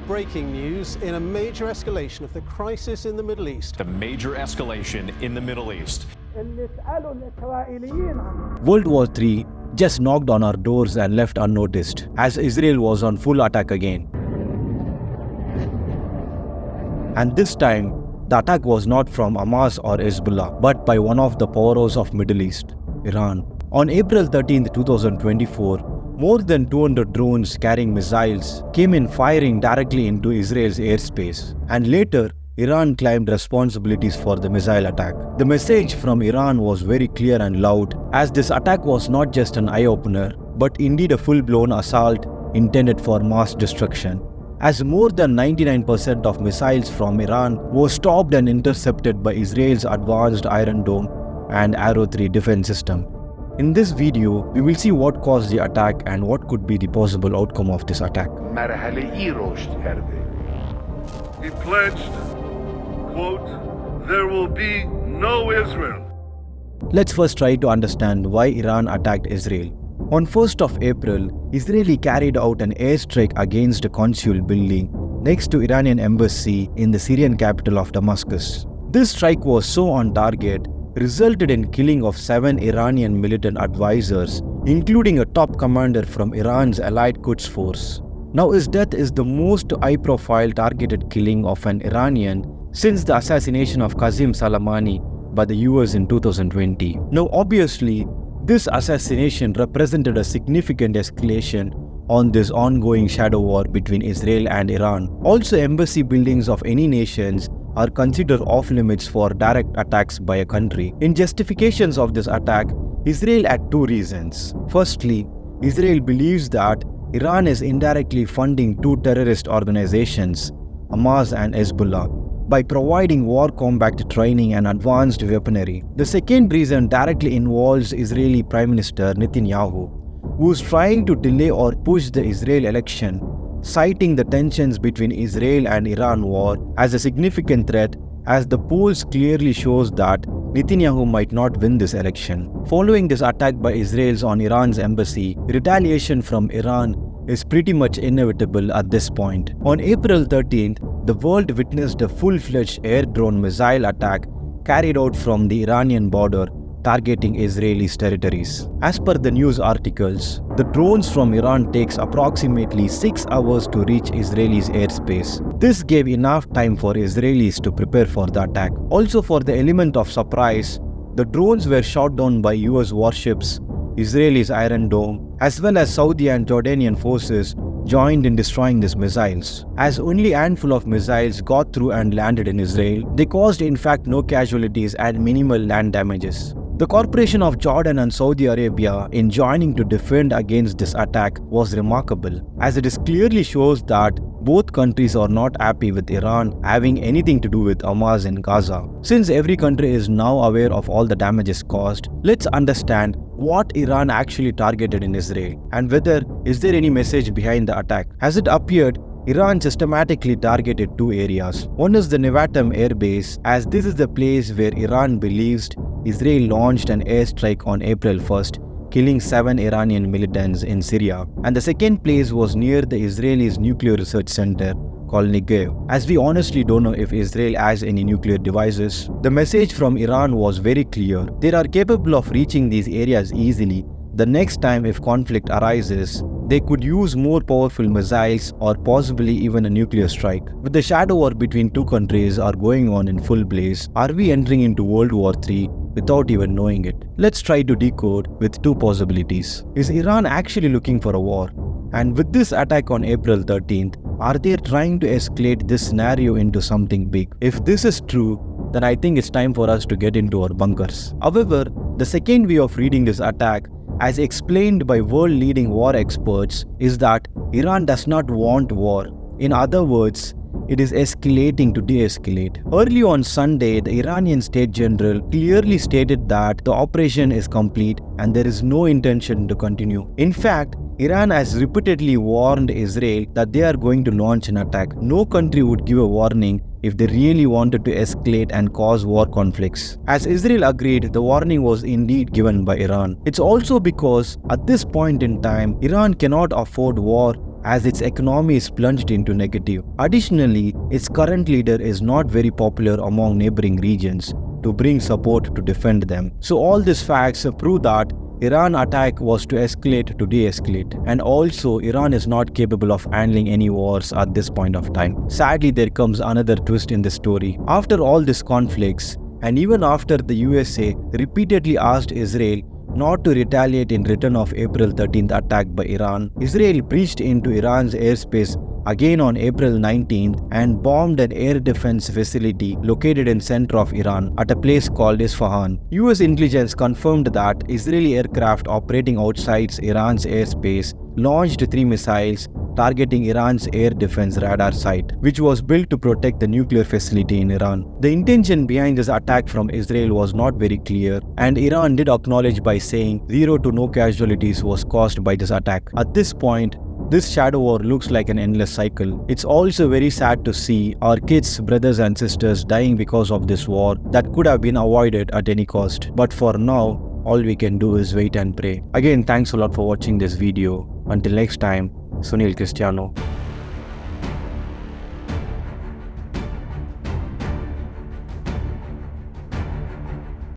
breaking news in a major escalation of the crisis in the Middle East. The major escalation in the Middle East. World War III just knocked on our doors and left unnoticed, as Israel was on full attack again. And this time, the attack was not from Hamas or Hezbollah, but by one of the powers of Middle East, Iran. On April 13, 2024, more than 200 drones carrying missiles came in firing directly into Israel's airspace. And later, Iran claimed responsibilities for the missile attack. The message from Iran was very clear and loud, as this attack was not just an eye-opener, but indeed a full-blown assault intended for mass destruction, as more than 99% of missiles from Iran were stopped and intercepted by Israel's advanced Iron Dome and Arrow 3 defense system. In this video, we will see what caused the attack and what could be the possible outcome of this attack. He pledged, quote, "There will be no Israel." Let's first try to understand why Iran attacked Israel. On 1st of April, Israel carried out an airstrike against a consul building next to Iranian embassy in the Syrian capital of Damascus. This strike was so on target, resulted in killing of 7 Iranian militant advisors, including a top commander from Iran's allied Quds force. Now, his death is the most high-profile targeted killing of an Iranian since the assassination of Qasem Soleimani by the US in 2020. Now, obviously, this assassination represented a significant escalation on this ongoing shadow war between Israel and Iran. Also, embassy buildings of any nations are considered off-limits for direct attacks by a country. In justifications of this attack, Israel had 2 reasons. Firstly, Israel believes that Iran is indirectly funding 2 terrorist organizations, Hamas and Hezbollah, by providing war combat training and advanced weaponry. The second reason directly involves Israeli Prime Minister Netanyahu, who is trying to delay or push the Israel election, citing the tensions between Israel and Iran war as a significant threat, as the polls clearly shows that Netanyahu might not win this election. Following this attack by Israel on Iran's embassy, retaliation from Iran is pretty much inevitable at this point. On April 13th, the world witnessed a full-fledged air-drone missile attack carried out from the Iranian border, targeting Israeli's territories. As per the news articles, the drones from Iran takes approximately 6 hours to reach Israeli's airspace. This gave enough time for Israelis to prepare for the attack. Also, for the element of surprise, the drones were shot down by US warships, Israeli's Iron Dome, as well as Saudi and Jordanian forces joined in destroying these missiles. As only a handful of missiles got through and landed in Israel, they caused in fact no casualties and minimal land damages. The cooperation of Jordan and Saudi Arabia in joining to defend against this attack was remarkable, as it clearly shows that both countries are not happy with Iran having anything to do with Hamas in Gaza. Since every country is now aware of all the damages caused, let's understand what Iran actually targeted in Israel and whether is there any message behind the attack. As it appeared, Iran systematically targeted 2 areas. One is the Nevatim air base, as this is the place where Iran believes Israel launched an airstrike on April 1st, killing 7 Iranian militants in Syria. And the second place was near the Israelis' nuclear research center called 𝐮𝐸. As we honestly don't know if Israel has any nuclear devices, the message from Iran was very clear. They are capable of reaching these areas easily. The next time if conflict arises, they could use more powerful missiles or possibly even a nuclear strike. With the shadow war between 2 countries are going on in full blaze, are we entering into World War III without even knowing it? Let's try to decode with 2 possibilities. Is Iran actually looking for a war? And with this attack on April 13th, are they trying to escalate this scenario into something big? If this is true, then I think it's time for us to get into our bunkers. However, the second way of reading this attack, as explained by world-leading war experts, is that Iran does not want war. In other words, it is escalating to de-escalate. Early on Sunday, the Iranian State General clearly stated that the operation is complete and there is no intention to continue. In fact, Iran has repeatedly warned Israel that they are going to launch an attack. No country would give a warning if they really wanted to escalate and cause war conflicts. As Israel agreed, the warning was indeed given by Iran. It's also because at this point in time, Iran cannot afford war, as its economy is plunged into negative. Additionally, its current leader is not very popular among neighboring regions to bring support to defend them. So all these facts prove that Iran attack was to escalate to de-escalate, and also Iran is not capable of handling any wars at this point of time. Sadly, there comes another twist in the story. After all these conflicts, and even after the USA repeatedly asked Israel not to retaliate in return of April 13th attack by Iran, Israel breached into Iran's airspace again on April 19th and bombed an air defense facility located in center of Iran at a place called Isfahan. US intelligence confirmed that Israeli aircraft operating outside Iran's airspace launched 3 missiles targeting Iran's air defense radar site, which was built to protect the nuclear facility in Iran. The intention behind this attack from Israel was not very clear, and Iran did acknowledge by saying 0 to no casualties was caused by this attack. At this point, this shadow war looks like an endless cycle. It's also very sad to see our kids, brothers and sisters dying because of this war that could have been avoided at any cost. But for now, all we can do is wait and pray. Again, thanks a lot for watching this video. Until next time, Sunil Cristiano.